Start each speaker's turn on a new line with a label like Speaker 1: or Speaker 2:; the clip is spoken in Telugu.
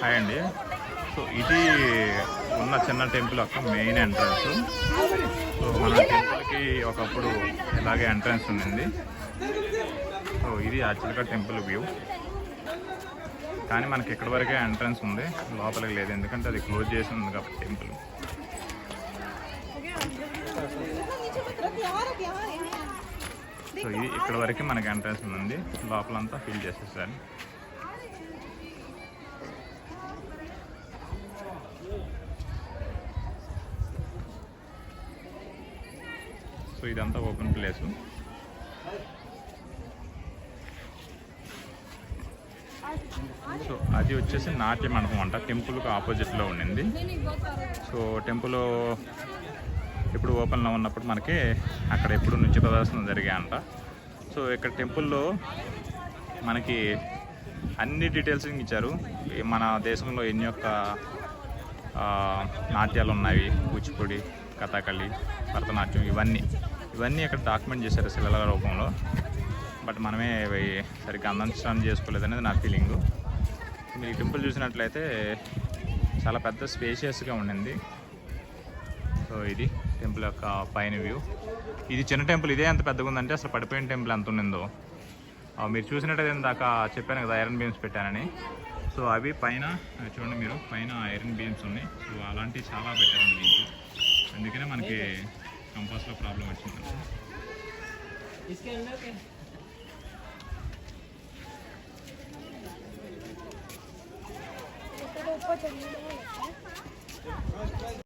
Speaker 1: హాయ్ అండి. సో ఇది ఉన్న చిన్న టెంపుల్ యొక్క మెయిన్ ఎంట్రన్స్. సో మన టెంపుల్కి ఒకప్పుడు ఇలాగే ఎంట్రన్స్ ఉండింది. సో ఇది యాక్చువల్గా టెంపుల్ వ్యూ, కానీ మనకి ఇక్కడ వరకే ఎంట్రన్స్ ఉంది, లోపలికి లేదు, ఎందుకంటే అది క్లోజ్ చేసి ఉంది కాబట్టి టెంపుల్. సో ఇది ఇక్కడ వరకు మనకి ఎంట్రన్స్ ఉంది, లోపలంతా ఫిల్ చేసేసారు. సో ఇదంతా ఓపెన్ ప్లేసు. సో అది వచ్చేసి నాట్య మండపం అంట, టెంపుల్కి ఆపోజిట్లో ఉండింది. సో టెంపుల్ ఎప్పుడు ఓపెన్లో ఉన్నప్పుడు మనకి అక్కడ ఎప్పుడు నృత్య ప్రదర్శన జరిగాయంట. సో ఇక్కడ టెంపుల్లో మనకి అన్ని డీటెయిల్స్ ఇచ్చారు. మన దేశంలో ఎన్ని యొక్క నాట్యాలు ఉన్నాయి, కూచిపూడి, కథాకళి, భరతనాట్యం, ఇవన్నీ ఇక్కడ డాక్యుమెంట్ చేశారు శిలల రూపంలో. బట్ మనమే సరిగ్గా అండర్స్టాండ్ చేసుకోలేదు అనేది నా ఫీలింగు. మీరు ఈ టెంపుల్ చూసినట్లయితే చాలా పెద్ద స్పేషియస్గా ఉండింది. సో ఇది టెంపుల్ యొక్క పైన వ్యూ. ఇది చిన్న టెంపుల్, ఇదే ఎంత పెద్దగా ఉందంటే అసలు పడిపోయిన టెంపుల్ ఎంత ఉండిందో. మీరు చూసినట్టయితే ఇందాక చెప్పాను కదా ఐరన్ బీమ్స్ పెట్టానని. సో అవి పైన చూడండి, మీరు పైన ఐరన్ బీమ్స్ ఉన్నాయి. సో అలాంటివి చాలా పెట్టారండి దీనికి, అందుకనే మనకి కంపాస్లో ప్రాబ్లం వచ్చింది.